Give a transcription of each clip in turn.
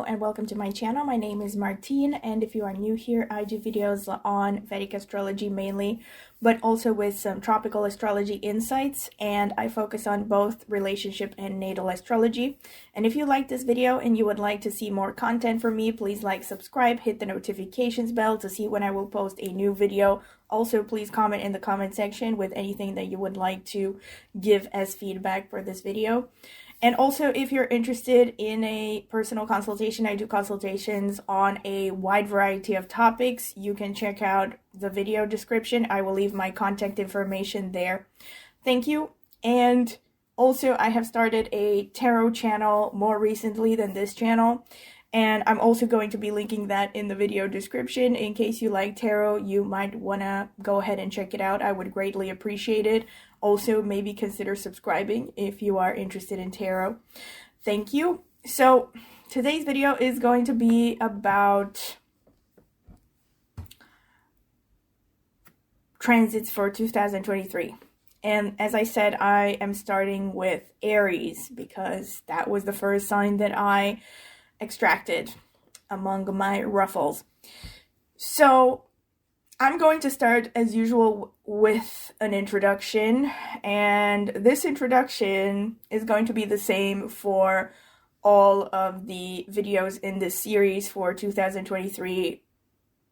and welcome to my channel. My name is Martine, and if you are new here, I do videos on Vedic astrology mainly, but also with some tropical astrology insights, and I focus on both relationship and natal astrology. And if you like this video and you would like to see more content from me, please like, subscribe, hit the notifications bell to see when I will post a new video. Also, please comment in the comment section with anything that you would like to give as feedback for this video. And also, if you're interested in a personal consultation, I do consultations on a wide variety of topics. You can check out the video description. I will leave my contact information there. Thank you. And also, I have started a tarot channel more recently than this channel. And I'm also going to be linking that in the video description. In case you like tarot, you might want to go ahead and check it out. I would greatly appreciate it. Also, maybe consider subscribing if you are interested in tarot. Thank you. So, today's video is going to be about transits for 2023. And as I said, I am starting with Aries because that was the first sign that I extracted among my ruffles. So I'm going to start as usual with an introduction, and this introduction is going to be the same for all of the videos in this series for 2023.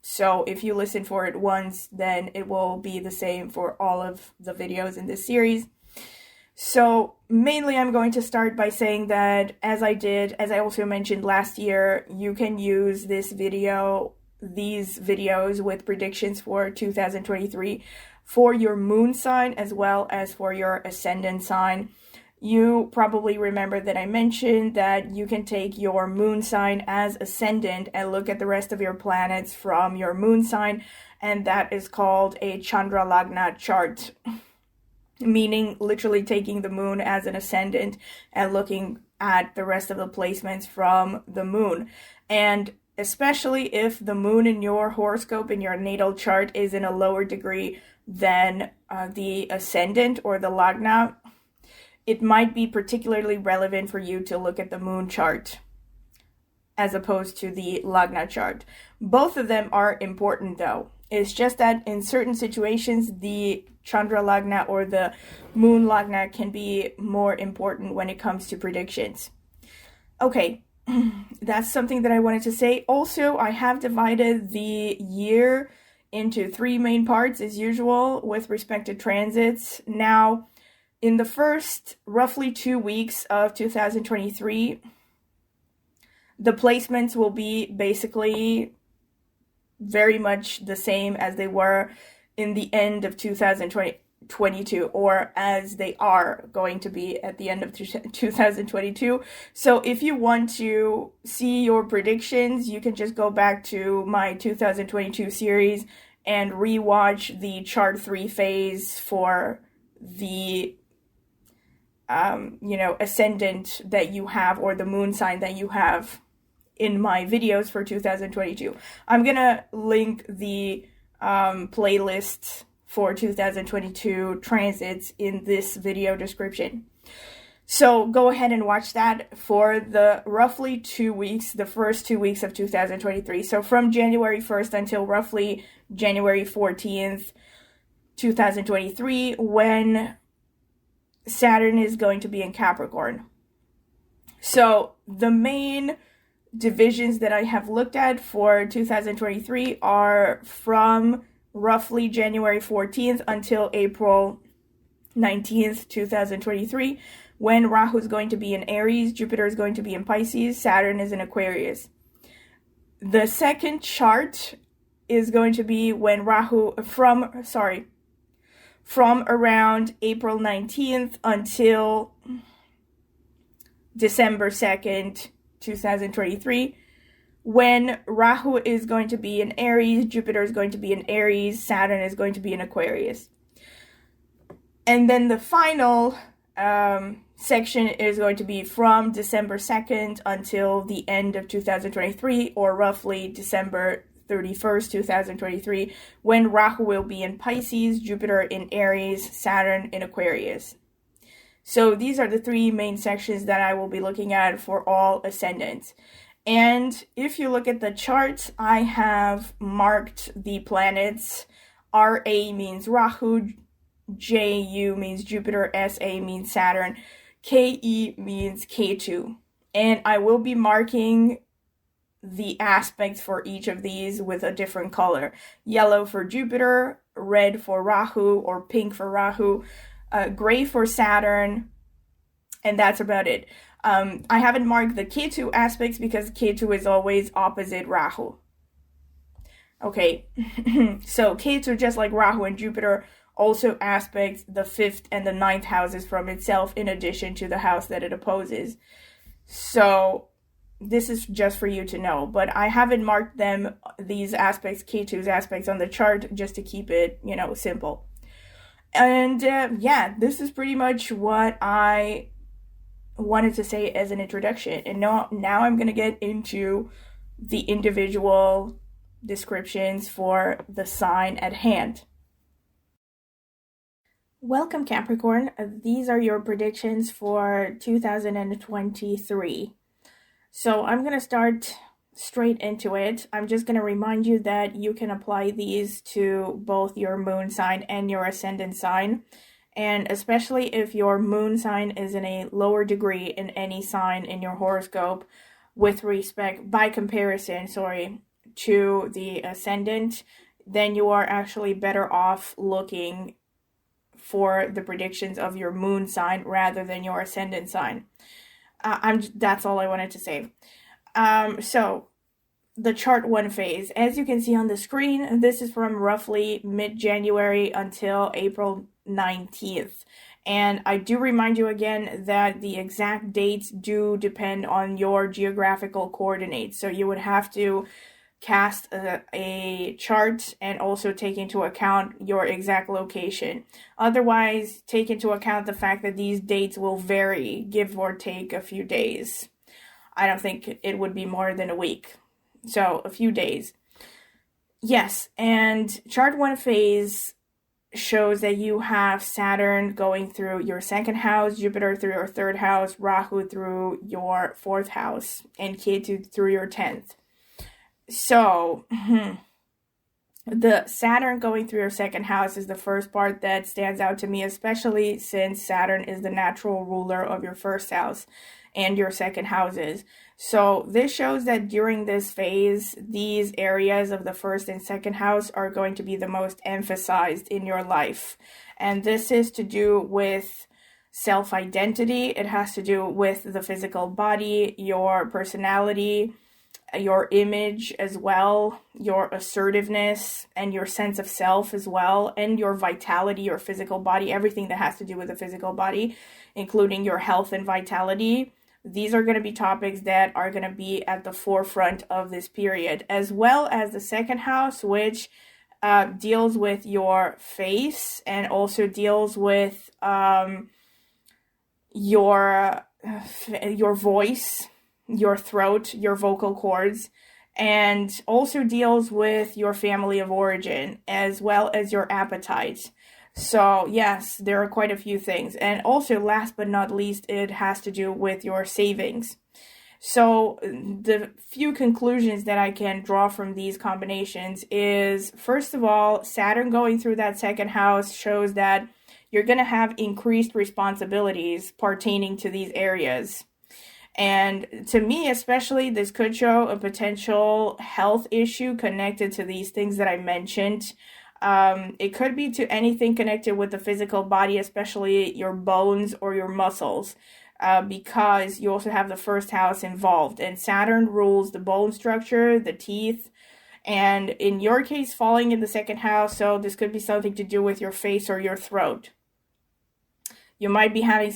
So if you listen for it once, then it will be the same for all of the videos in this series. So mainly I'm going to start by saying that as I also mentioned last year, you can use these videos with predictions for 2023 for your moon sign as well as for your ascendant sign. You probably remember that I mentioned that you can take your moon sign as ascendant and look at the rest of your planets from your moon sign, and that is called a Chandra Lagna chart. Meaning literally taking the moon as an ascendant and looking at the rest of the placements from the moon. And especially if the moon in your horoscope, in your natal chart, is in a lower degree than the ascendant or the Lagna, it might be particularly relevant for you to look at the moon chart as opposed to the Lagna chart. Both of them are important though. It's just that in certain situations, the Chandra Lagna or the Moon Lagna can be more important when it comes to predictions. Okay, that's something that I wanted to say. Also, I have divided the year into three main parts as usual with respect to transits. Now, in the first roughly 2 weeks of 2023, the placements will be basically very much the same as they were in the end of 2022, or as they are going to be at the end of 2022. So if you want to see your predictions, you can just go back to my 2022 series and rewatch the chart 3 phase for the ascendant that you have or the moon sign that you have in my videos for 2022. I'm gonna link the playlist for 2022 transits in this video description. So go ahead and watch that for the roughly 2 weeks, the first 2 weeks of 2023. So from January 1st until roughly January 14th, 2023, when Saturn is going to be in Capricorn. So the main divisions that I have looked at for 2023 are from roughly January 14th until April 19th, 2023, when Rahu is going to be in Aries, Jupiter is going to be in Pisces, Saturn is in Aquarius. The second chart is going to be when Rahu, from around April 19th until December 2nd, 2023, when Rahu is going to be in Aries, Jupiter is going to be in Aries, Saturn is going to be in Aquarius. And then the final section is going to be from December 2nd until the end of 2023, or roughly December 31st, 2023, when Rahu will be in Pisces, Jupiter in Aries, Saturn in Aquarius. So these are the three main sections that I will be looking at for all ascendants. And if you look at the chart, I have marked the planets. RA means Rahu, JU means Jupiter, SA means Saturn, KE means Ketu. And I will be marking the aspects for each of these with a different color. Yellow for Jupiter, red for Rahu, or pink for Rahu, gray for Saturn, and that's about it. I haven't marked the Ketu aspects because Ketu is always opposite Rahu. Okay, so Ketu, just like Rahu and Jupiter, also aspects the 5th and the 9th houses from itself in addition to the house that it opposes. So this is just for you to know, but I haven't marked them, these aspects, Ketu's aspects, on the chart just to keep it, simple. And yeah, this is pretty much what I wanted to say as an introduction. And now I'm going to get into the individual descriptions for the sign at hand. Welcome, Capricorn. These are your predictions for 2023. So I'm going to start straight into it. I'm just going to remind you that you can apply these to both your moon sign and your ascendant sign. And especially if your moon sign is in a lower degree in any sign in your horoscope by comparison, to the ascendant, then you are actually better off looking for the predictions of your moon sign rather than your ascendant sign. That's all I wanted to say. So the chart one phase, as you can see on the screen, this is from roughly mid-January until April 19th. And I do remind you again that the exact dates do depend on your geographical coordinates. So you would have to cast a chart and also take into account your exact location. Otherwise, take into account the fact that these dates will vary, give or take a few days. I don't think it would be more than a week. So, a few days. Yes, and chart one phase shows that you have Saturn going through your 2nd house, Jupiter through your 3rd house, Rahu through your 4th house, and Ketu through your 10th. So, the Saturn going through your 2nd house is the first part that stands out to me, especially since Saturn is the natural ruler of your 1st house and your 2nd houses. So this shows that during this phase, these areas of the 1st and 2nd house are going to be the most emphasized in your life. And this is to do with self-identity. It has to do with the physical body, your personality, your image as well, your assertiveness, and your sense of self as well, and your vitality, your physical body, everything that has to do with the physical body, including your health and vitality. These are going to be topics that are going to be at the forefront of this period, as well as the 2nd house, which deals with your face and also deals with your voice, your throat, your vocal cords, and also deals with your family of origin as well as your appetite. So yes, there are quite a few things. And also, last but not least, it has to do with your savings. So the few conclusions that I can draw from these combinations is, first of all, Saturn going through that 2nd house shows that you're going to have increased responsibilities pertaining to these areas. And to me, especially, this could show a potential health issue connected to these things that I mentioned. It could be to anything connected with the physical body, especially your bones or your muscles, because you also have the 1st house involved. And Saturn rules the bone structure, the teeth, and in your case, falling in the 2nd house. So this could be something to do with your face or your throat. You might be having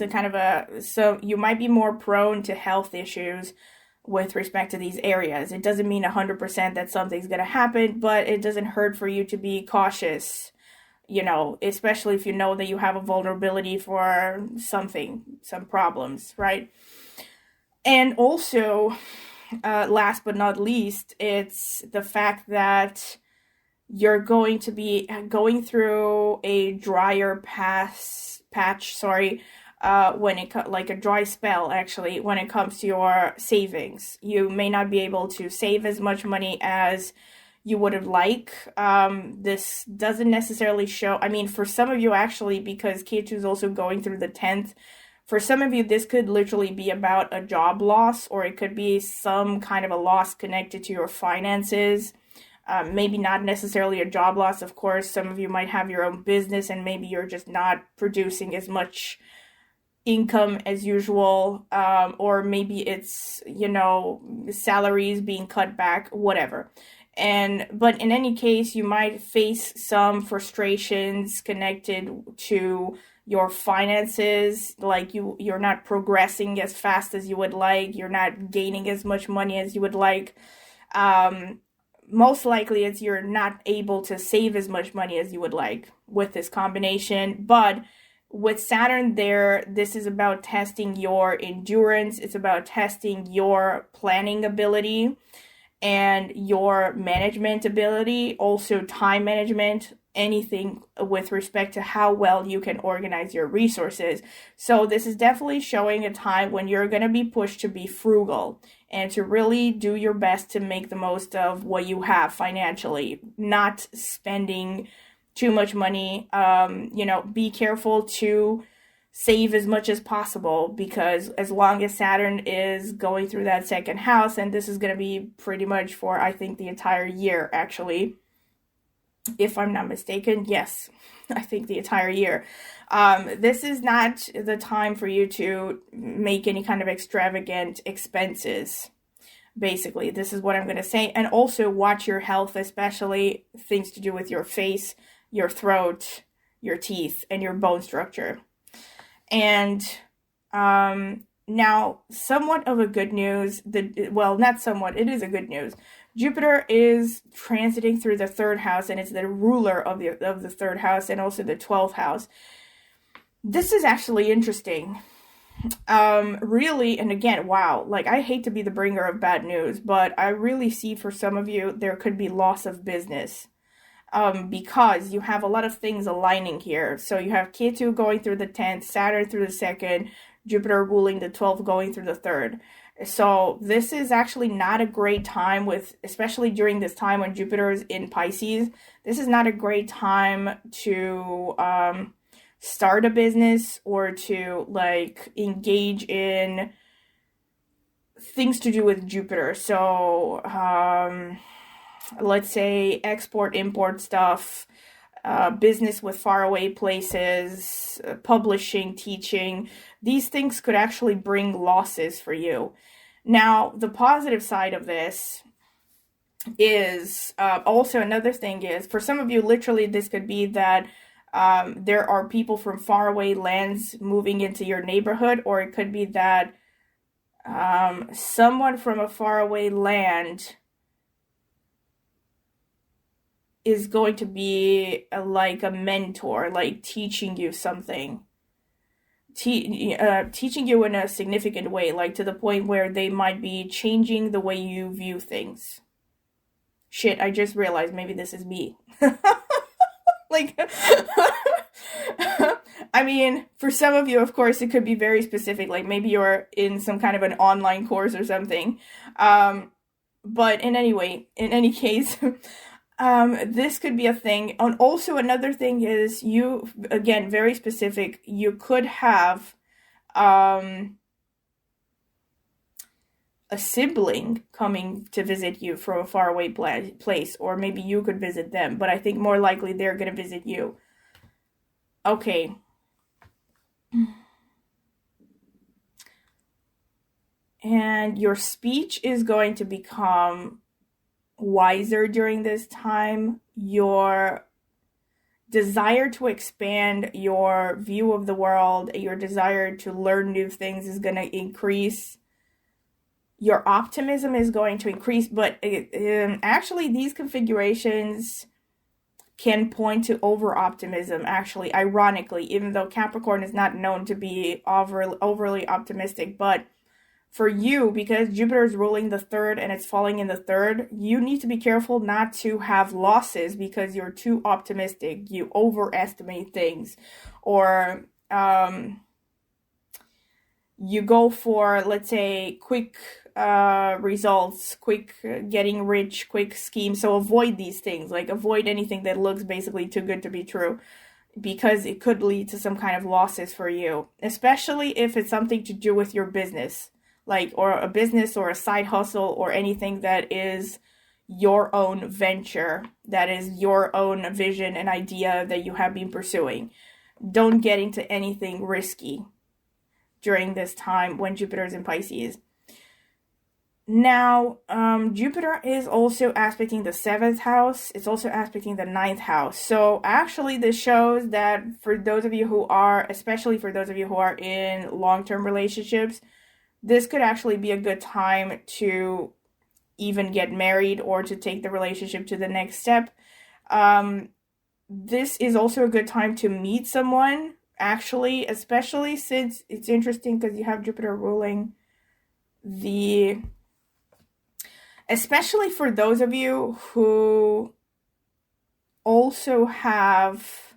you might be more prone to health issues with respect to these areas. It doesn't mean 100% that something's going to happen, but it doesn't hurt for you to be cautious, especially if you know that you have a vulnerability for some problems, right? And also, last but not least, it's the fact that you're going to be going through a drier patch like a dry spell, actually, when it comes to your savings. You may not be able to save as much money as you would have liked. This doesn't necessarily show, I mean, for some of you actually, because Ketu is also going through the 10th, for some of you, this could literally be about a job loss, or it could be some kind of a loss connected to your finances. Maybe not necessarily a job loss, of course. Some of you might have your own business and maybe you're just not producing as much income as usual, or maybe it's, salaries being cut back, whatever. But in any case, you might face some frustrations connected to your finances, like you're not progressing as fast as you would like, you're not gaining as much money as you would like. Most likely it's you're not able to save as much money as you would like with this combination. But with Saturn there, this is about testing your endurance. It's about testing your planning ability and your management ability, also time management, anything with respect to how well you can organize your resources. So this is definitely showing a time when you're going to be pushed to be frugal and to really do your best to make the most of what you have financially, not spending too much money. Be careful to save as much as possible, because as long as Saturn is going through that second house, and this is going to be pretty much for, I think, the entire year, actually, if I'm not mistaken. Yes, I think the entire year. This is not the time for you to make any kind of extravagant expenses. Basically, this is what I'm going to say. And also watch your health, especially things to do with your face, your throat, your teeth, and your bone structure. And now, somewhat of a good news, not somewhat, it is a good news. Jupiter is transiting through the third house, and it's the ruler of the third house and also the 12th house. This is actually interesting. Really, and again, wow, like, I hate to be the bringer of bad news, but I really see for some of you, there could be loss of business. Because you have a lot of things aligning here. So you have Ketu going through the 10th, Saturn through the 2nd, Jupiter ruling the 12th going through the 3rd. So this is actually not a great time especially during this time when Jupiter is in Pisces, this is not a great time to start a business or to like engage in things to do with Jupiter. So, let's say export, import stuff, business with faraway places, publishing, teaching. These things could actually bring losses for you. Now, the positive side of this is also another thing is, for some of you, literally, this could be that there are people from faraway lands moving into your neighborhood, or it could be that someone from a faraway land is going to be like a mentor, like teaching you something, teaching you in a significant way, like to the point where they might be changing the way you view things. Shit, I just realized maybe this is me. Like, I mean, for some of you, of course, it could be very specific, like maybe you're in some kind of an online course or something. But in any case, this could be a thing. And also another thing is, you, again, very specific, you could have a sibling coming to visit you from a faraway place, or maybe you could visit them, but I think more likely they're going to visit you. Okay. And your speech is going to become wiser during this time. Your desire to expand your view of the world, your desire to learn new things is going to increase. Your optimism is going to increase, but actually these configurations can point to over-optimism, actually, ironically, even though Capricorn is not known to be overly optimistic. But for you, because Jupiter is ruling the 3rd and it's falling in the 3rd, you need to be careful not to have losses because you're too optimistic. You overestimate things, or you go for, let's say, quick results, quick getting rich, quick schemes. So avoid these things, like avoid anything that looks basically too good to be true, because it could lead to some kind of losses for you, especially if it's something to do with your business, like, or a business or a side hustle or anything that is your own venture, that is your own vision and idea that you have been pursuing. Don't get into anything risky during this time when Jupiter is in Pisces. Now, Jupiter is also aspecting the 7th house. It's also aspecting the 9th house. So actually this shows that for those of you who are, especially for those of you who are in long-term relationships, this could actually be a good time to even get married or to take the relationship to the next step. This is also a good time to meet someone, actually, especially since it's interesting because you have Jupiter ruling the... Especially for those of you who also have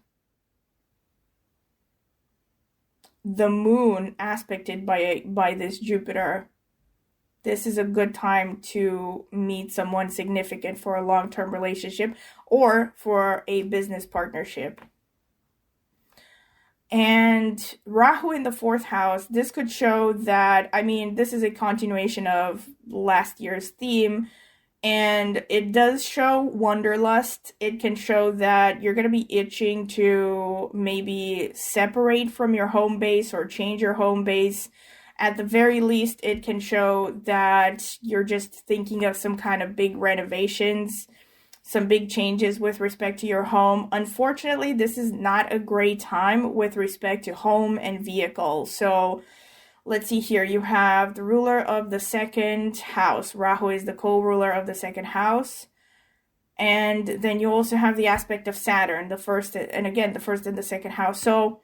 the moon aspected by this Jupiter, this is a good time to meet someone significant for a long-term relationship or for a business partnership. And Rahu in the 4th house, this could show that, I mean, this is a continuation of last year's theme, and it does show wanderlust. It can show that you're going to be itching to maybe separate from your home base or change your home base. At the very least, it can show that you're just thinking of some kind of big renovations, some big changes with respect to your home. Unfortunately, this is not a great time with respect to home and vehicle. So let's see here. You have the ruler of the 2nd house. Rahu is the co-ruler of the 2nd house. And then you also have the aspect of Saturn, the 1st, and again, the 1st and the 2nd house. So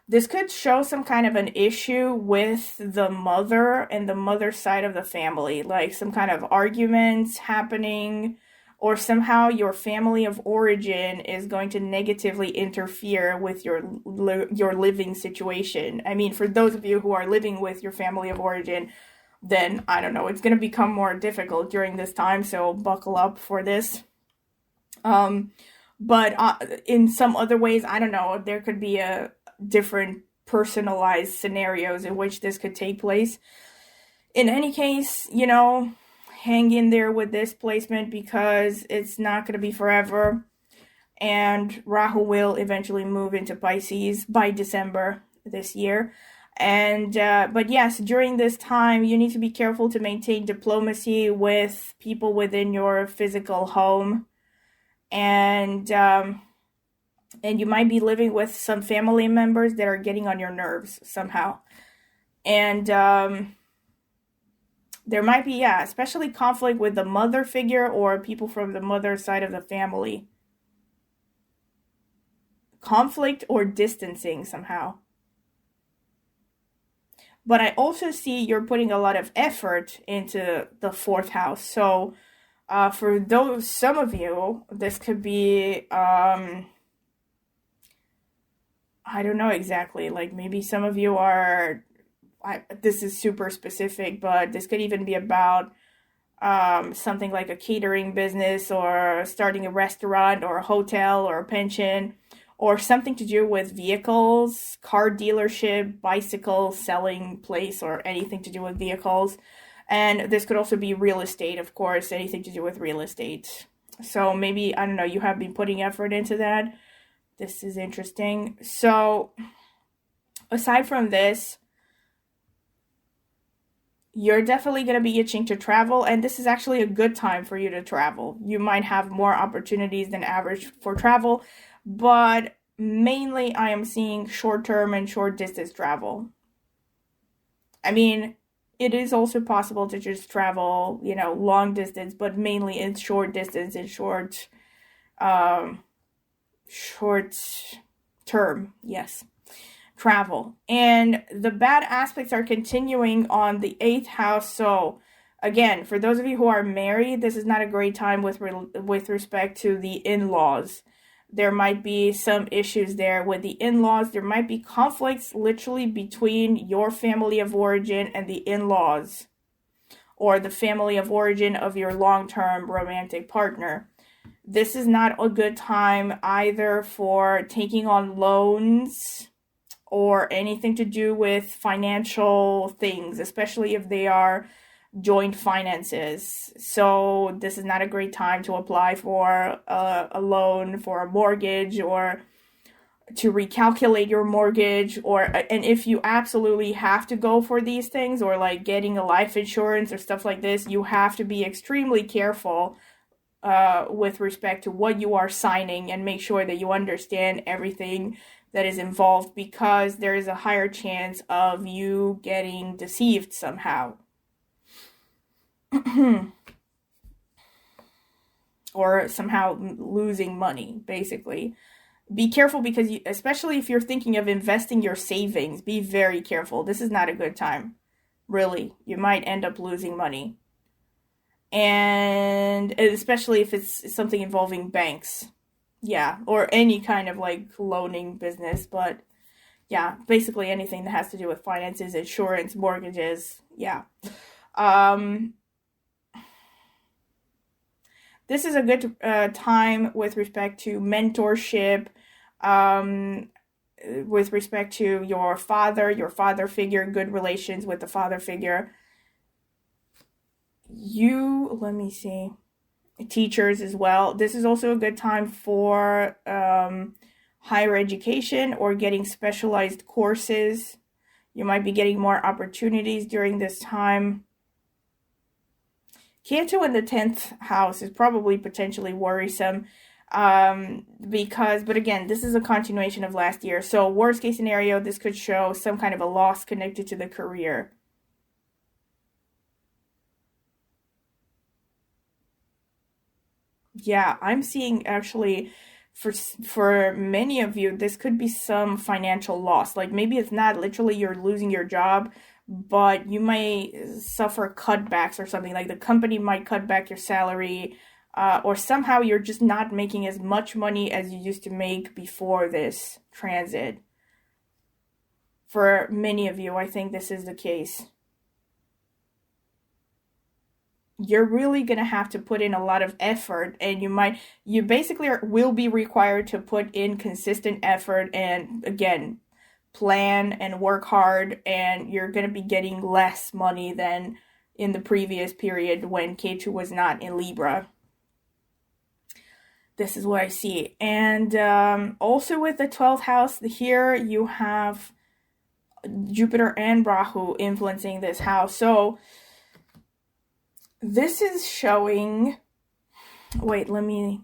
this could show some kind of an issue with the mother and the mother side of the family, like some kind of arguments happening, or somehow your family of origin is going to negatively interfere with your living situation. I mean, for those of you who are living with your family of origin, then, I don't know, it's going to become more difficult during this time, so buckle up for this. But in some other ways, I don't know, there could be a different personalized scenarios in which this could take place. In any case, you know, hang in there with this placement because it's not going to be forever, and Rahu will eventually move into Pisces by December this year. And but yes, during this time you need to be careful to maintain diplomacy with people within your physical home, and you might be living with some family members that are getting on your nerves somehow. And there might be, yeah, especially conflict with the mother figure or people from the mother side of the family. Conflict or distancing somehow. But I also see you're putting a lot of effort into the 4th house. So for those, some of you, this could be, I don't know exactly, like maybe some of you are, this is super specific, but this could even be about something like a catering business or starting a restaurant or a hotel or a pension, or something to do with vehicles, car dealership, bicycle selling place, or anything to do with vehicles. And this could also be real estate, of course, anything to do with real estate. So maybe, I don't know, you have been putting effort into that. This is interesting. So aside from this, you're definitely going to be itching to travel, and this is actually a good time for you to travel. You might have more opportunities than average for travel, but mainly I am seeing short-term and short-distance travel. I mean, it is also possible to just travel, you know, long distance, but mainly in short distance and short term, yes, travel. And the bad aspects are continuing on the 8th house. So again, for those of you who are married, this is not a great time with respect to the in-laws. There might be some issues there with the in-laws. There might be conflicts literally between your family of origin and the in-laws, or the family of origin of your long-term romantic partner. This is not a good time either for taking on loans or anything to do with financial things, especially if they are joint finances. So this is not a great time to apply for a loan, for a mortgage, or to recalculate your mortgage, and if you absolutely have to go for these things, or like getting a life insurance or stuff like this, you have to be extremely careful with respect to what you are signing, and make sure that you understand everything that is involved, because there is a higher chance of you getting deceived somehow. Or somehow losing money, basically. Be careful, because especially if you're thinking of investing your savings, be very careful. This is not a good time. Really, you might end up losing money. And especially if it's something involving banks. Yeah, or any kind of like loaning business, but yeah, basically anything that has to do with finances, insurance, mortgages. Yeah. This is a good time with respect to mentorship, with respect to your father figure, good relations with the father figure. Let me see, teachers as well. This is also a good time for higher education or getting specialized courses. You might be getting more opportunities during this time. Ketu in the 10th house is probably potentially worrisome, but again, this is a continuation of last year. So worst case scenario, this could show some kind of a loss connected to the career. Yeah, I'm seeing actually for many of you, this could be some financial loss. Like maybe it's not literally you're losing your job, but you might suffer cutbacks or something. Like the company might cut back your salary, or somehow you're just not making as much money as you used to make before this transit. For many of you, I think this is the case. You're really going to have to put in a lot of effort, and you basically will be required to put in consistent effort, and again, plan and work hard, and you're going to be getting less money than in the previous period when Ketu was not in Libra. This is what I see. And also with the 12th house, here you have Jupiter and Rahu influencing this house. So this is showing, wait, let me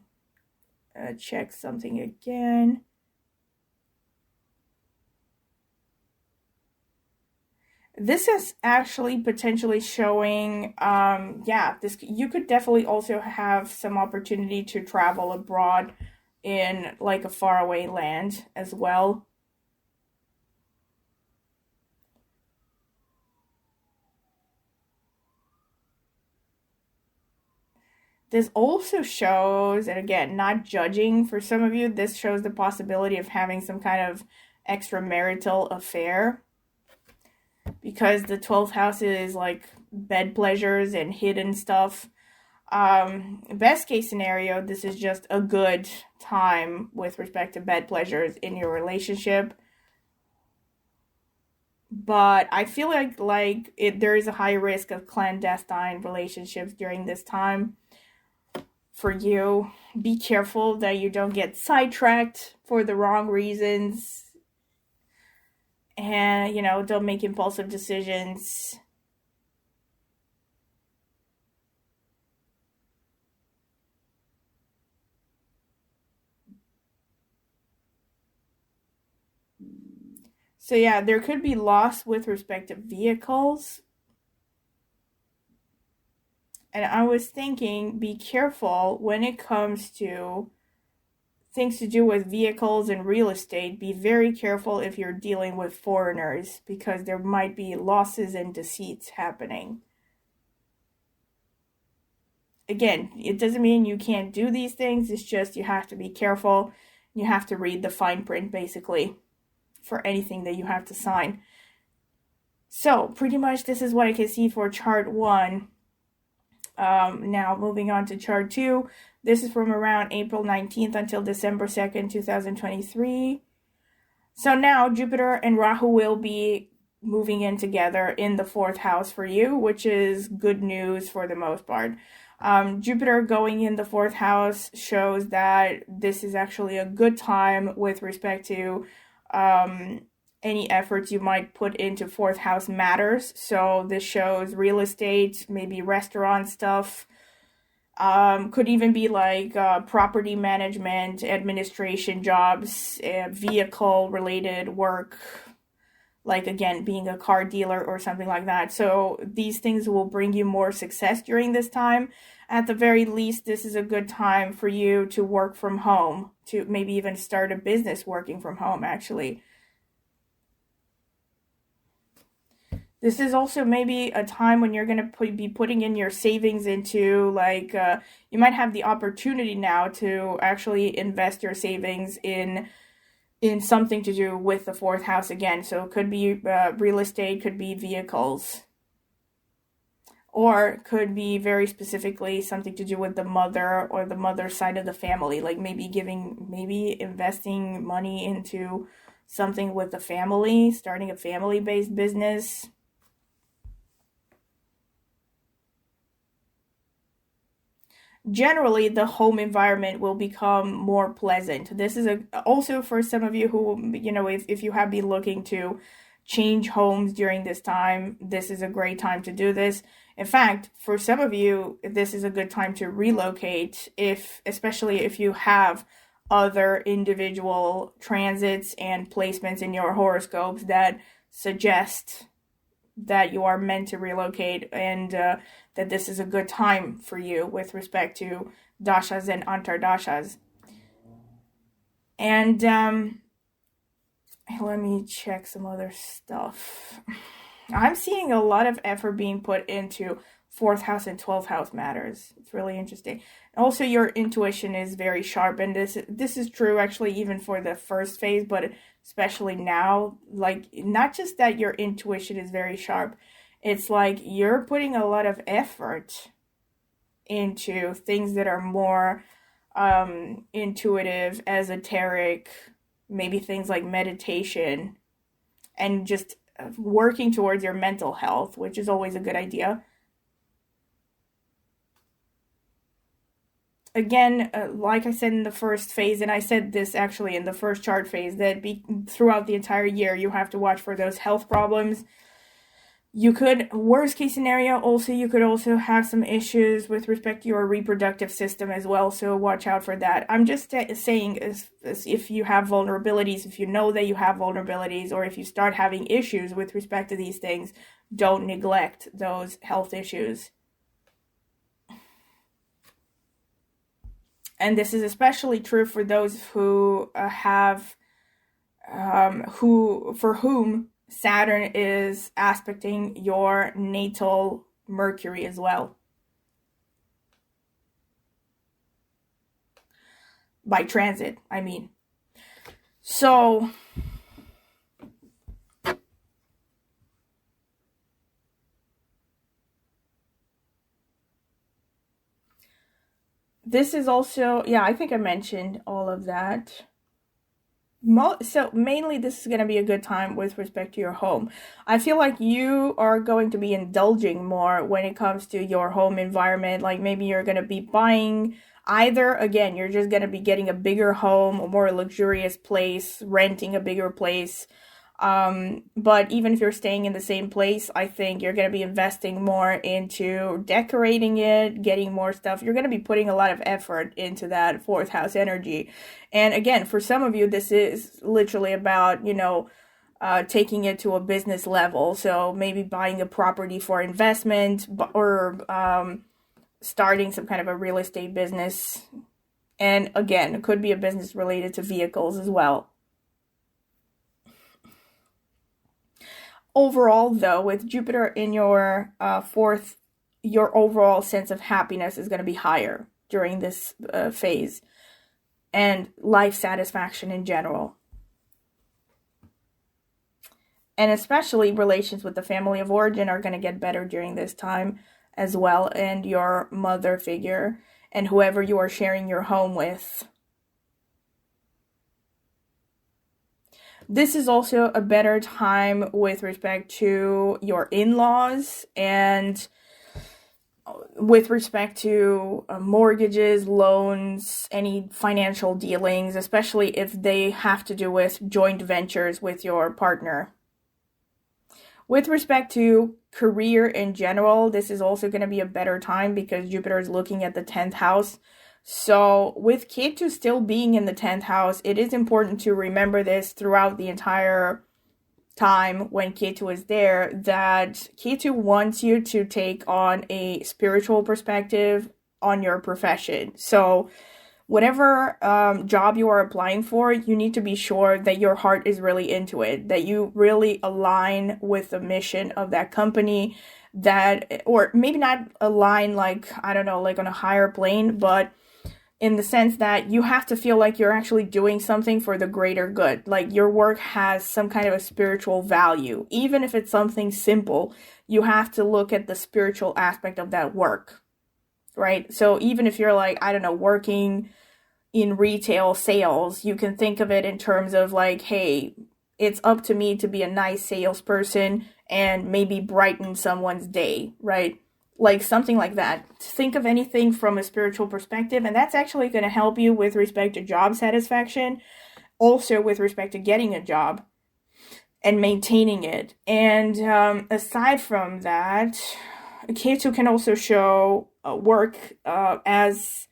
check something again. This is actually potentially showing, you could definitely also have some opportunity to travel abroad in like a faraway land as well. This also shows, and again, not judging for some of you, this shows the possibility of having some kind of extramarital affair, because the 12th house is like bed pleasures and hidden stuff. Best case scenario, this is just a good time with respect to bed pleasures in your relationship. But I feel like there is a high risk of clandestine relationships during this time for you. Be careful that you don't get sidetracked for the wrong reasons. And, don't make impulsive decisions. So yeah, there could be loss with respect to vehicles. And I was thinking, be careful when it comes to things to do with vehicles and real estate. Be very careful if you're dealing with foreigners, because there might be losses and deceits happening. Again, it doesn't mean you can't do these things. It's just you have to be careful. You have to read the fine print, basically, for anything that you have to sign. So, pretty much this is what I can see for chart 1. Now, moving on to chart 2. This is from around April 19th until December 2nd, 2023. So now Jupiter and Rahu will be moving in together in the 4th house for you, which is good news for the most part. Jupiter going in the 4th house shows that this is actually a good time with respect to any efforts you might put into 4th house matters. So this shows real estate, maybe restaurant stuff. Could even be like property management, administration jobs, vehicle related work, like again, being a car dealer or something like that. So these things will bring you more success during this time. At the very least, this is a good time for you to work from home, to maybe even start a business working from home, actually. This is also maybe a time when you're going to be putting in your savings into, like, you might have the opportunity now to actually invest your savings in something to do with the 4th house again. So it could be real estate, could be vehicles, or could be very specifically something to do with the mother or the mother side of the family, like maybe investing money into something with the family, starting a family-based business. Generally, the home environment will become more pleasant. This is also for some of you who, if you have been looking to change homes during this time, this is a great time to do this. In fact, for some of you, this is a good time to relocate, especially if you have other individual transits and placements in your horoscopes that suggest that you are meant to relocate, and that this is a good time for you with respect to dashas and antardashas. And let me check some other stuff. I'm seeing a lot of effort being put into 4th house and 12th house matters. It's really interesting. Also, your intuition is very sharp, and this is true actually even for the first phase, but especially now. Like, not just that your intuition is very sharp, it's like you're putting a lot of effort into things that are more intuitive, esoteric, maybe things like meditation, and just working towards your mental health, which is always a good idea. Again, like I said in the first phase, and I said this actually in the first chart phase, that throughout the entire year, you have to watch for those health problems. You could, worst case scenario, also, you could also have some issues with respect to your reproductive system as well, so watch out for that. I'm just saying, if you have vulnerabilities, if you know that you have vulnerabilities, or if you start having issues with respect to these things, don't neglect those health issues. And this is especially true for those who for whom Saturn is aspecting your natal Mercury as well. By transit, I mean. So, this is also, yeah, I think I mentioned all of that. So mainly this is going to be a good time with respect to your home. I feel like you are going to be indulging more when it comes to your home environment. Like maybe you're going to be buying either, again, you're just going to be getting a bigger home, a more luxurious place, renting a bigger place. But even if you're staying in the same place, I think you're going to be investing more into decorating it, getting more stuff. You're going to be putting a lot of effort into that 4th house energy. And again, for some of you, this is literally about, taking it to a business level. So maybe buying a property for investment, or starting some kind of a real estate business. And again, it could be a business related to vehicles as well. Overall, though, with Jupiter in your 4th, your overall sense of happiness is going to be higher during this phase. and life satisfaction in general. And especially relations with the family of origin are going to get better during this time as well, and your mother figure and whoever you are sharing your home with. This is also a better time with respect to your in-laws and with respect to mortgages, loans, any financial dealings, especially if they have to do with joint ventures with your partner. With respect to career in general, this is also going to be a better time because Jupiter is looking at the 10th house. So with Ketu still being in the 10th house, it is important to remember this throughout the entire time when Ketu is there, that Ketu wants you to take on a spiritual perspective on your profession. So whatever job you are applying for, you need to be sure that your heart is really into it, that you really align with the mission of that company, that, or maybe not align like, I don't know, like on a higher plane, but in the sense that you have to feel like you're actually doing something for the greater good. Like your work has some kind of a spiritual value. Even if it's something simple, you have to look at the spiritual aspect of that work, right? So even if you're like, I don't know, working in retail sales, you can think of it in terms of like, hey, it's up to me to be a nice salesperson and maybe brighten someone's day, right? Like something like that. Think of anything from a spiritual perspective, and that's actually going to help you with respect to job satisfaction, also with respect to getting a job and maintaining it. And aside from that, Ketu can also show work as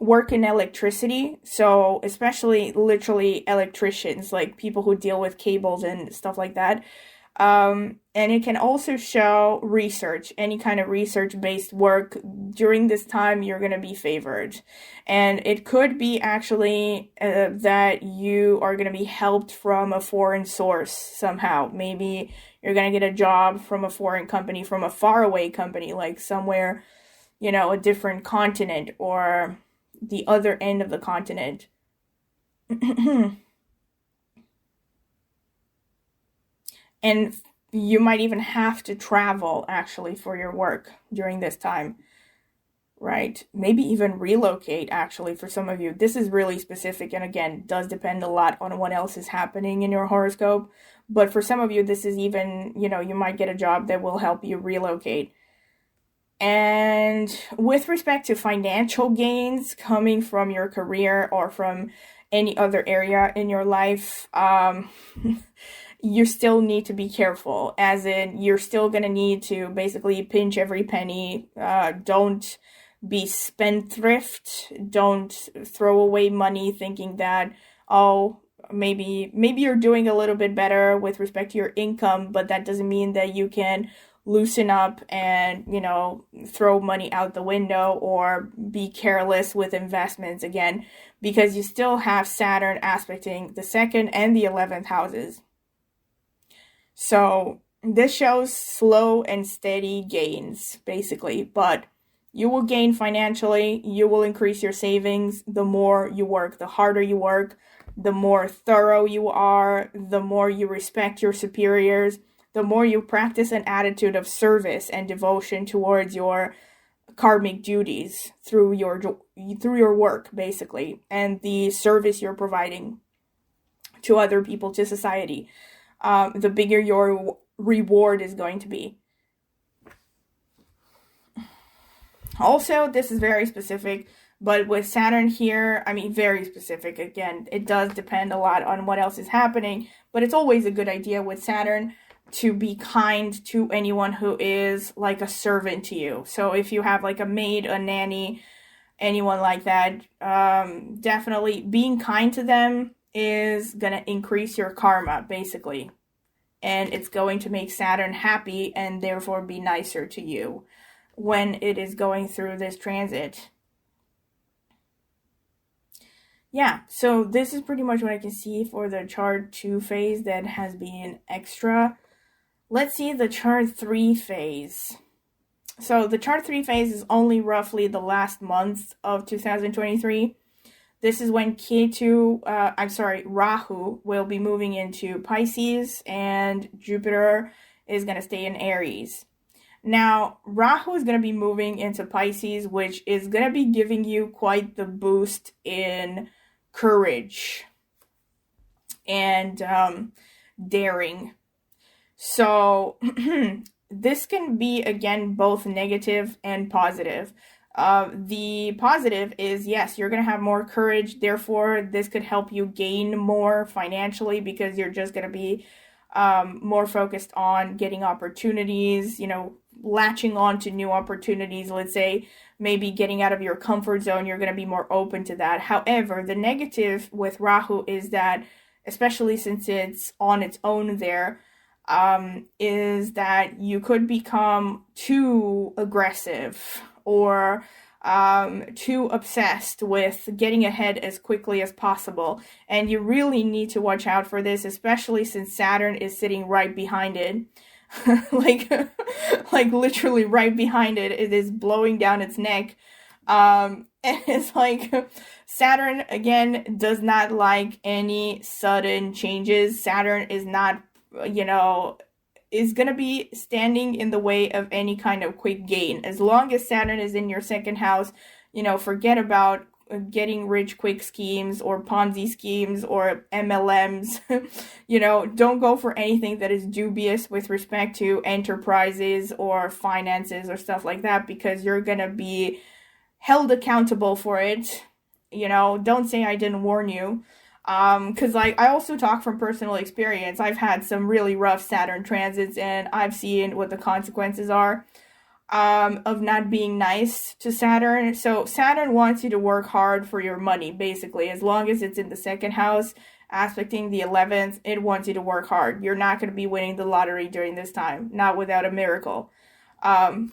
work in electricity, so especially literally electricians, like people who deal with cables and stuff like that. And it can also show research, any kind of research-based work. During this time, you're going to be favored. And it could be actually that you are going to be helped from a foreign source somehow. Maybe you're going to get a job from a foreign company, from a faraway company, like somewhere, you know, a different continent or the other end of the continent. And you might even have to travel actually for your work during this time, right? Maybe even relocate actually for some of you. This is really specific, and again, does depend a lot on what else is happening in your horoscope. But for some of you, this is even, you know, you might get a job that will help you relocate. And with respect to financial gains coming from your career or from any other area in your life, you still need to be careful, as in you're still going to need to basically pinch every penny. Don't be spendthrift. Don't throw away money thinking that, oh, maybe you're doing a little bit better with respect to your income, but that doesn't mean that you can loosen up and, you know, throw money out the window or be careless with investments again, because you still have Saturn aspecting the 2nd and the 11th houses. So this shows slow and steady gains, basically, but you will gain financially, you will increase your savings. The more you work, the harder you work, the more thorough you are, the more you respect your superiors, the more you practice an attitude of service and devotion towards your karmic duties through your work, basically, and the service you're providing to other people, to society. The bigger your reward is going to be. Also, this is very specific, but with Saturn here, I mean, very specific. Again, it does depend a lot on what else is happening, but it's always a good idea with Saturn to be kind to anyone who is like a servant to you. So if you have like a maid, a nanny, anyone like that, definitely being kind to them is going to increase your karma, basically. And it's going to make Saturn happy and therefore be nicer to you when it is going through this transit. Yeah, so this is pretty much what I can see for the chart 2 phase that has been extra. Let's see the chart 3 phase. So the chart 3 phase is only roughly the last month of 2023. This is when Rahu will be moving into Pisces and Jupiter is going to stay in Aries. Now, Rahu is going to be moving into Pisces, which is going to be giving you quite the boost in courage and daring. So, this can be, again, both negative and positive. The positive is, yes, you're going to have more courage. Therefore, this could help you gain more financially because you're just going to be more focused on getting opportunities, latching on to new opportunities. Let's say maybe getting out of your comfort zone, you're going to be more open to that. However, the negative with Rahu is that, especially since it's on its own there, is that you could become too aggressive or too obsessed with getting ahead as quickly as possible. And you really need to watch out for this, especially since Saturn is sitting right behind it. like literally right behind it. It is blowing down its neck. And it's like Saturn, again, does not like any sudden changes. Saturn is not, is going to be standing in the way of any kind of quick gain. As long as Saturn is in your second house, forget about getting rich quick schemes or Ponzi schemes or MLMs. Don't go for anything that is dubious with respect to enterprises or finances or stuff like that, because you're going to be held accountable for it. Don't say I didn't warn you. Because I also talk from personal experience. I've had some really rough Saturn transits, and I've seen what the consequences are of not being nice to Saturn. So Saturn wants you to work hard for your money, basically. As long as it's in the second house, aspecting the 11th, it wants you to work hard. You're not going to be winning the lottery during this time, not without a miracle. But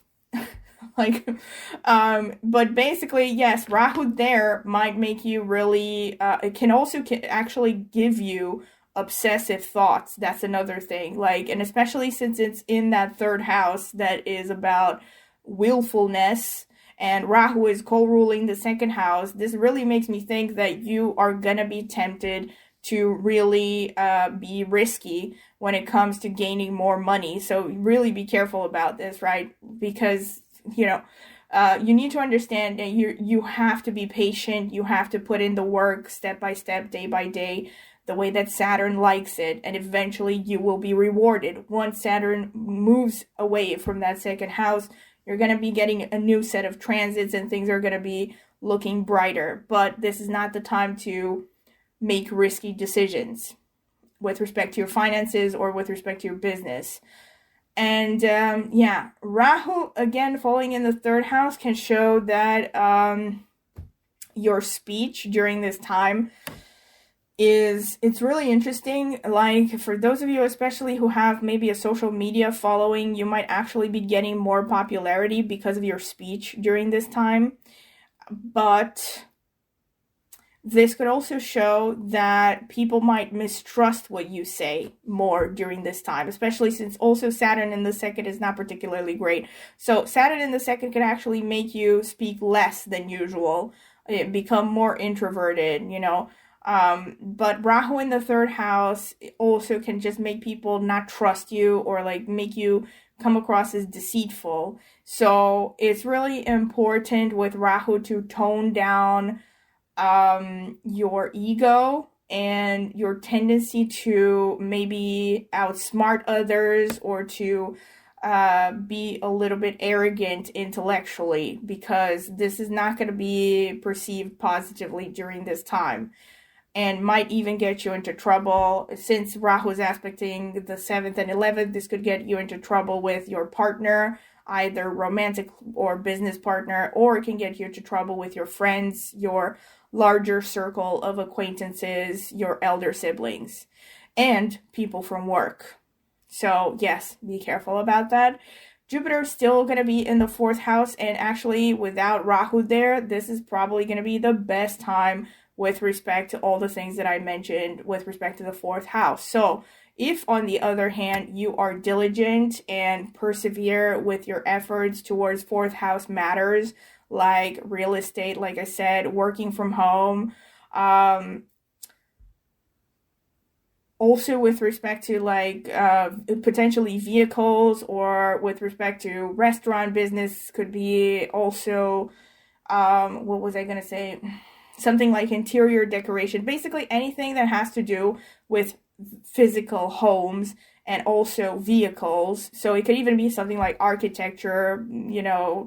basically, yes, Rahu there might make you really, it can also actually give you obsessive thoughts. That's another thing. And especially since it's in that third house that is about willfulness, and Rahu is co-ruling the second house, this really makes me think that you are gonna be tempted to really be risky when it comes to gaining more money. So really be careful about this, right? Because you need to understand that you have to be patient. You have to put in the work step by step, day by day, the way that Saturn likes it, and eventually you will be rewarded. Once Saturn moves away from that second house, you're going to be getting a new set of transits and things are going to be looking brighter. But this is not the time to make risky decisions with respect to your finances or with respect to your business. And Rahu, again, falling in the third house can show that your speech during this time it's really interesting. For those of you especially who have maybe a social media following, you might actually be getting more popularity because of your speech during this time. But this could also show that people might mistrust what you say more during this time, especially since also Saturn in the second is not particularly great. So Saturn in the second can actually make you speak less than usual, become more introverted, But Rahu in the third house also can just make people not trust you or make you come across as deceitful. So it's really important with Rahu to tone down your ego and your tendency to maybe outsmart others or to be a little bit arrogant intellectually, because this is not going to be perceived positively during this time and might even get you into trouble. Since Rahu is aspecting the 7th and 11th, this could get you into trouble with your partner, either romantic or business partner, or it can get you into trouble with your friends, your larger circle of acquaintances, your elder siblings, and people from work. So yes, be careful about that. Jupiter's still going to be in the 4th house, and actually without Rahu there, this is probably going to be the best time with respect to all the things that I mentioned with respect to the 4th house. So if, on the other hand, you are diligent and persevere with your efforts towards 4th house matters, like real estate, like I said, working from home, Also with respect to like potentially vehicles, or with respect to restaurant business, could be also what was I going to say? Something like interior decoration, basically anything that has to do with physical homes and also vehicles. So it could even be something like architecture,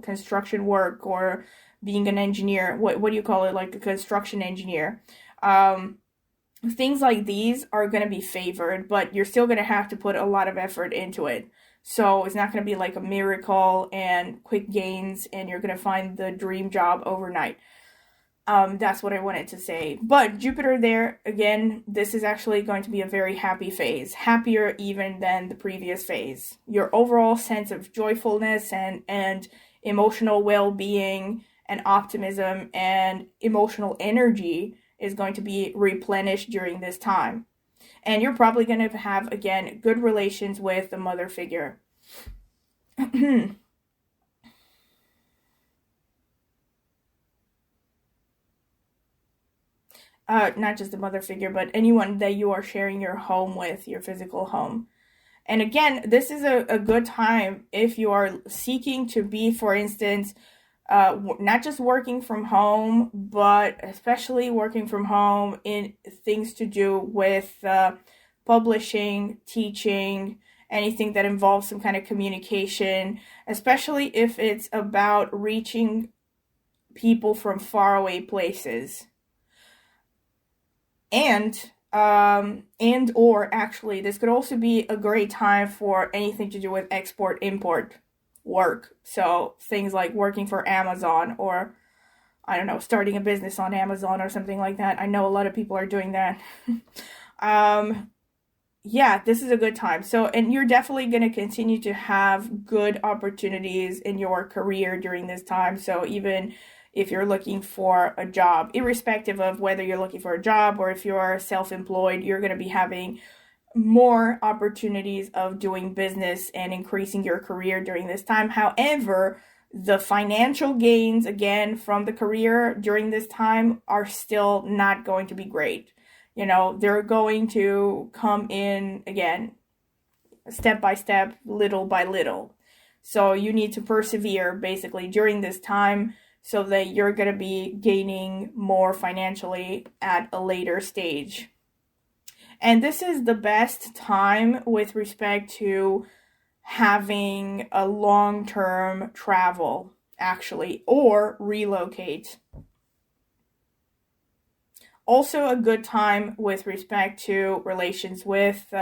construction work, or being an engineer. What do you call it? Like a construction engineer. Things like these are going to be favored, but you're still going to have to put a lot of effort into it. So it's not going to be like a miracle and quick gains and you're going to find the dream job overnight. That's what I wanted to say. But Jupiter there, again, this is actually going to be a very happy phase. Happier even than the previous phase. Your overall sense of joyfulness and emotional well-being and optimism and emotional energy is going to be replenished during this time. And you're probably going to have, again, good relations with the mother figure. Not just the mother figure, but anyone that you are sharing your home with, your physical home. And again, this is a good time if you are seeking to be, for instance, not just working from home, but especially working from home in things to do with publishing, teaching, anything that involves some kind of communication, especially if it's about reaching people from faraway places. And or actually, this could also be a great time for anything to do with export import work. So things like working for Amazon, or I don't know, starting a business on Amazon or something like that. I know a lot of people are doing that. Yeah, this is a good time. So, and you're definitely going to continue to have good opportunities in your career during this time. So even if you're looking for a job, irrespective of whether you're looking for a job or if you're self-employed, you're going to be having more opportunities of doing business and increasing your career during this time. However, the financial gains, again, from the career during this time are still not going to be great. They're going to come in, again, step by step, little by little. So you need to persevere, basically, during this time so that you're going to be gaining more financially at a later stage. And this is the best time with respect to having a long-term travel, actually, or relocate. Also a good time with respect to relations with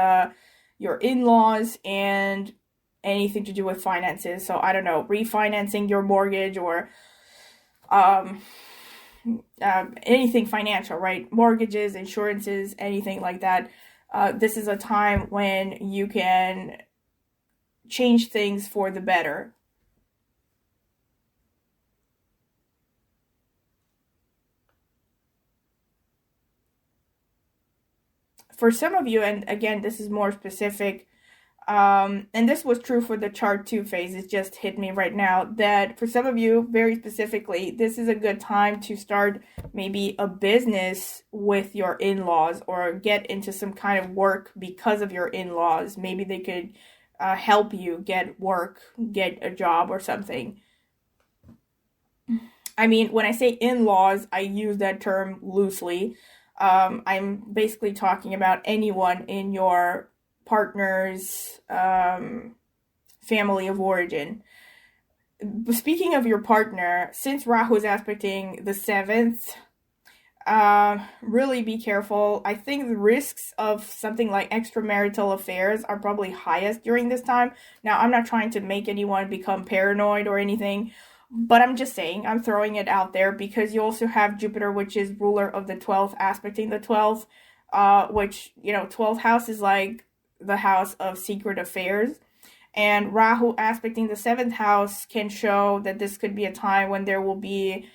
your in-laws and anything to do with finances. So I don't know, refinancing your mortgage or anything financial, right? Mortgages, insurances, anything like that. This is a time when you can change things for the better. For some of you, and again, this is more specific, and this was true for the chart 2 phase, it just hit me right now, that for some of you, very specifically, this is a good time to start maybe a business with your in-laws or get into some kind of work because of your in-laws. Maybe they could help you get work, get a job or something. I mean, when I say in-laws, I use that term loosely. I'm basically talking about anyone in your partner's family of origin. Speaking of your partner, since Rahu is aspecting the 7th, really be careful. I think the risks of something like extramarital affairs are probably highest during this time. Now, I'm not trying to make anyone become paranoid or anything, but I'm just saying, I'm throwing it out there because you also have Jupiter, which is ruler of the 12th, aspecting the 12th, which, 12th house is like the house of secret affairs. And Rahu aspecting the 7th house can show that this could be a time when there will be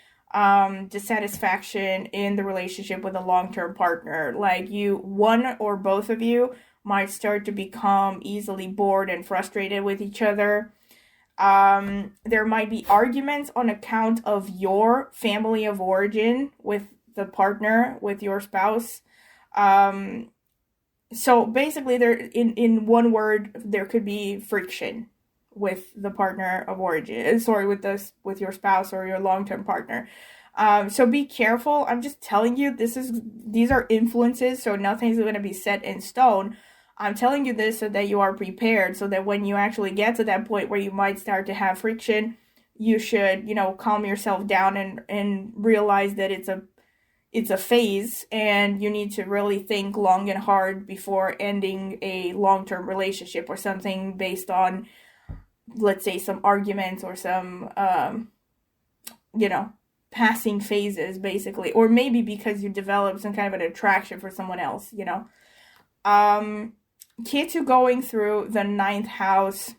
dissatisfaction in the relationship with a long-term partner. Like one or both of you might start to become easily bored and frustrated with each other. There might be arguments on account of your family of origin with the partner, with your spouse. So basically, there, in one word, there could be friction with the partner of origin. Sorry, with your spouse or your long-term partner. So be careful. I'm just telling you, these are influences, so nothing's going to be set in stone. I'm telling you this so that you are prepared, so that when you actually get to that point where you might start to have friction, you should, calm yourself down and realize that it's a phase, and you need to really think long and hard before ending a long-term relationship or something based on, let's say, some arguments or some, passing phases, basically. Or maybe because you develop some kind of an attraction for someone else, Ketu going through the ninth house,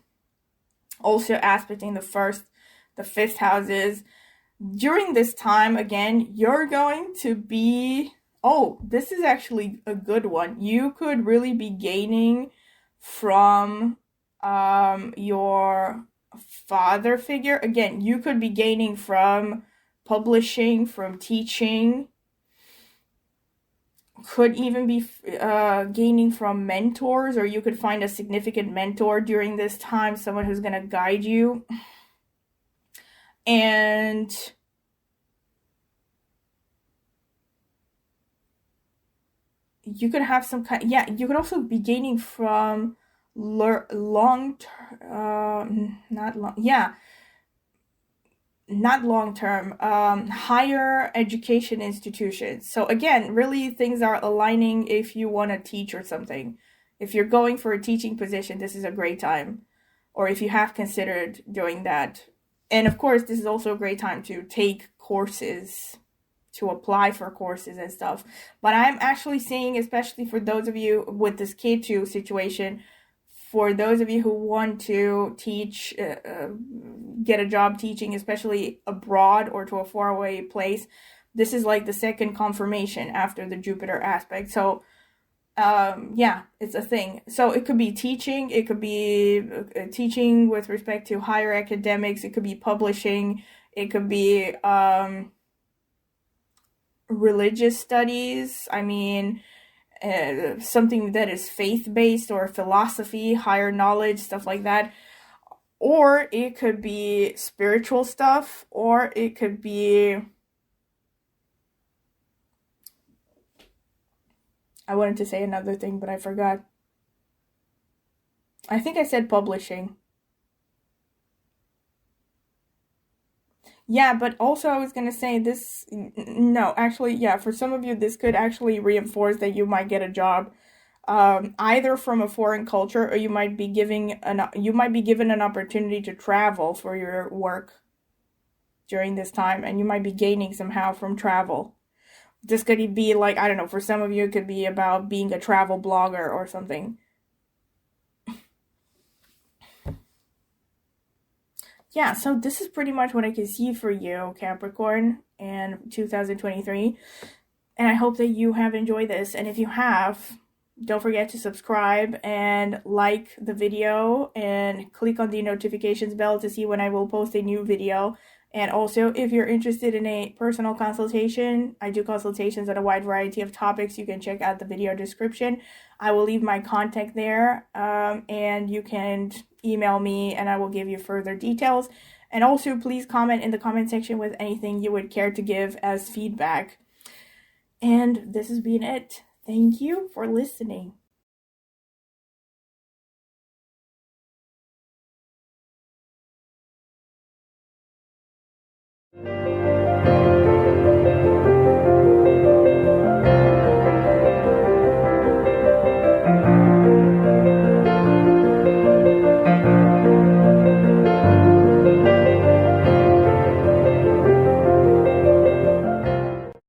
also aspecting the fifth houses. During this time, again, you're going to be, this is actually a good one. You could really be gaining from your father figure. Again, you could be gaining from publishing, from teaching. Could even be gaining from mentors, or you could find a significant mentor during this time, someone who's going to guide you. And you could have some kind, you could also be gaining from not long term, higher education institutions. So again, really things are aligning if you want to teach or something. If you're going for a teaching position, this is a great time. Or if you have considered doing that. And of course, this is also a great time to take courses, to apply for courses and stuff. But I'm actually seeing, especially for those of you with this Ketu situation, for those of you who want to teach, get a job teaching, especially abroad or to a faraway place, this is like the second confirmation after the Jupiter aspect. So it's a thing. So it could be teaching, it could be teaching with respect to higher academics, it could be publishing, it could be religious studies. I mean, something that is faith-based, or philosophy, higher knowledge, stuff like that. Or it could be spiritual stuff, or it could be, I wanted to say another thing, but I forgot. I think I said publishing. Yeah, but also I was going to say this, no, actually, yeah, for some of you, this could actually reinforce that you might get a job, either from a foreign culture, or you might be given an opportunity to travel for your work during this time, and you might be gaining somehow from travel. This could be like, I don't know, for some of you, it could be about being a travel blogger or something. Yeah, so this is pretty much what I can see for you, Capricorn, in 2023. And I hope that you have enjoyed this. And if you have, don't forget to subscribe and like the video and click on the notifications bell to see when I will post a new video. And also, if you're interested in a personal consultation, I do consultations on a wide variety of topics. You can check out the video description. I will leave my contact there, and you can email me and I will give you further details. And also, please comment in the comment section with anything you would care to give as feedback. And this has been it. Thank you for listening.